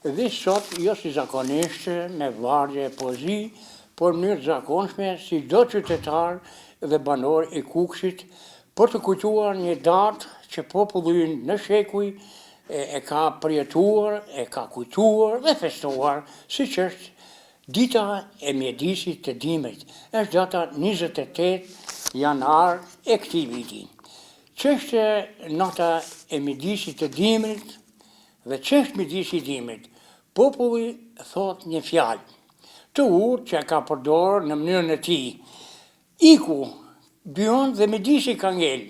Dhe sot, jo si zakonisht, me vargje e pozi, por në mënyrë zakonshme, si do qytetar dhe banor i Kukësit, për të kujtuar një datë që populli në shekuj e ka përjetuar, e ka kujtuar dhe festuar, si që është dita e mjedisit të dimrit. Është data 28 janar e këtij viti. Ç'është nata e mjedisit të dimrit dhe ç'është mjedisi i dimrit? Populli thot një fjalë të urtë që ka përdorur në mënyrën e tij. Iku, byon dhe mjedisi ka ngel,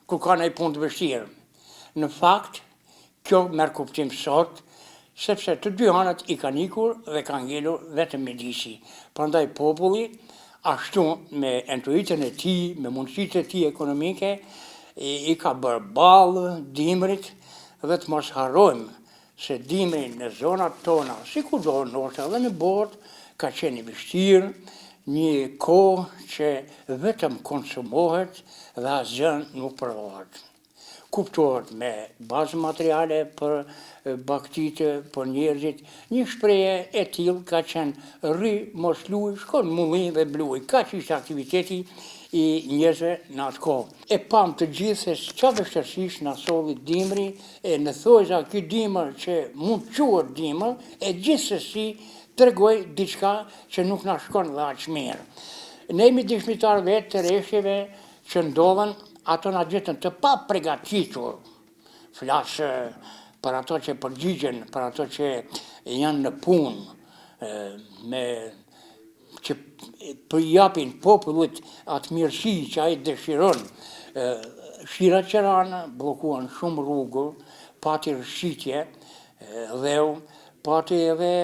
kur ka ndonjë punë të vështirë. Në fakt, kjo merr kuptim sot, sepse të dy anët i kanë ikur dhe ka ngelur vetëm mjedisi. Prandaj populli, ashtu me intuitën e tij, me mundësitë e tij ekonomike, i ka bërë ballë dimrit dhe të mos harrojmë se dimri në zonat tona, si kudo ndoshta edhe në botë, ka qenë i vështirë, një kohë që vetëm konsumohet dhe asgjë nuk provohet. Kuptohet me bazë materiale për baktitë, për njerëzit, një shprehje e tillë ka qenë rri, mos luj, shkon mulli dhe bluj. Kaq ishte aktiviteti i njerëzve në atë kohë. E pam të gjithë se çfarë vështirësish na solli dimri, e në thojza ky dimër që mund quhet dimër, e gjithsesi tregoj diçka që nuk na shkon dhe aq mirë. Ne jemi dëshmitar vetë të rreshjeve që ndodhen, ato na gjetën të pa përgatitur. Flas për ato që përgjigjen, për ato që janë në punë, që përjapin popullit atë mirësi që ai dëshiron. Fshirat që ranë bllokuan shumë rrugë, pati rrshitje, dheu, pati edhe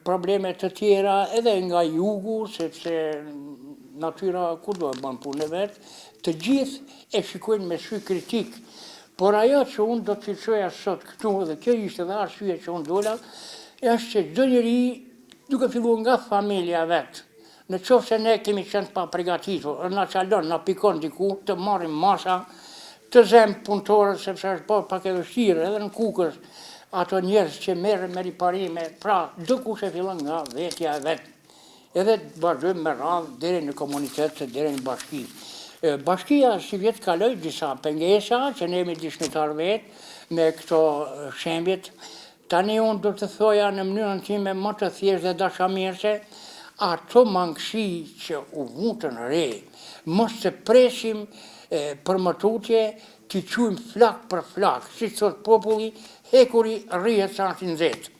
probleme të tjera edhe nga jugu, sepse natyra kudo e bën punën e vet, të gjithë e shikojnë me sy kritik. Por ajo që unë do të thoya sot këtu, dhe kjo ishte edhe arsye që unë dola, është që çdo njeri duke filluar nga familja vet, në qoftë se ne kemi qenë pa përgatitur, na çalon, na pikon diku, të marrim masha, të zem punëtorët, sepse është bërë pak e vështirë, edhe në Kukës, ato njerëz që merren me riparime, pra do kush e fillon nga vetja e vet. Edhe të vazhdojmë me radhë deri në komunitet, deri në bashki. Bashkia si vjet kaloi disa pengesa, që ne jemi dëshmitar vetë me këto shembjet. Tani unë do të thoja në mënyrën time më të thjeshtë dhe dashamirëse, ato mangësi që u vutën re, mos të presim për më tutje, t'i quajmë flak për flak, si thot populli, hekuri rrihet sa është i nxehtë.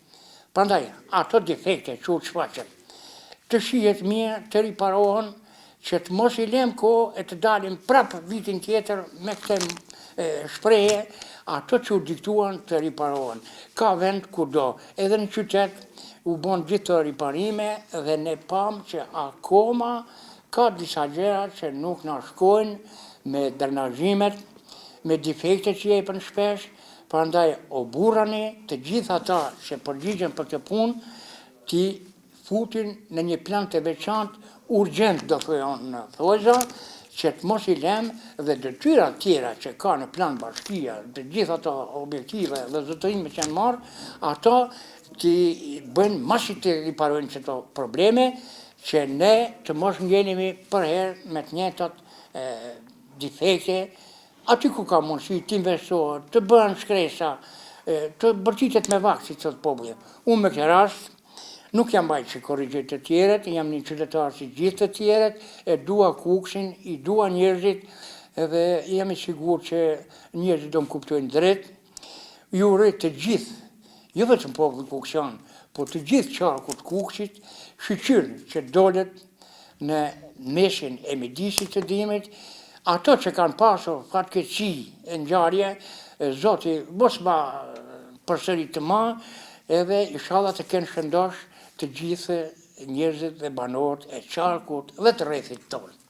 Prandaj, ato defekte që u shfaqen, të shihet mirë, të riparohen, që të mos i lëm kohë e të dalim prapë vitin tjetër me këtë shprehje, ato që u diktuan të riparohen. Ka vend kudo, edhe në qytet u bën gjithë të riparime dhe ne pam që akoma ka disa gjëra që nuk na shkojnë me drenazhimet, me defekte që jepen shpesh. Prandaj o burrani të gjithë ata që përgjigjen për këtë punë, ti futin në një plan të veçantë, urgjent do thojon në thojza, që të mos i lëm dhe detyrat tjera që ka në plan bashkia, të gjithë ato objektive dhe zotërime që janë marrë, ato të bëjnë masi të riparojnë këto probleme, që ne të mos ngelemi për herë me të njëjtat defekte, aty ku ka mundësi të investohet, të bëhen shkresa, të bërtitet me vakt, si thot populli. Unë me këtë rast nuk jam bajt që korrigjoj të tjeret, jam një qytetar si gjithë të tjeret, e dua Kukësin, i dua njerëzit, edhe jam i sigurt që njerëzit do më kuptojnë drejt. Ju uroj të gjithë, jo vetëm popullit kukësian, por të gjithë qarkut Kukësit, shqyqyrën që dolet në mesin e mjedisit të dimrit, ato që kanë pasur fatkeqësi e ngjarje, Zoti mos ma përsërit të ma, edhe inshallah të kenë shëndosh të gjithë njerëzit dhe banorët e qarkut dhe të rrethit tonë.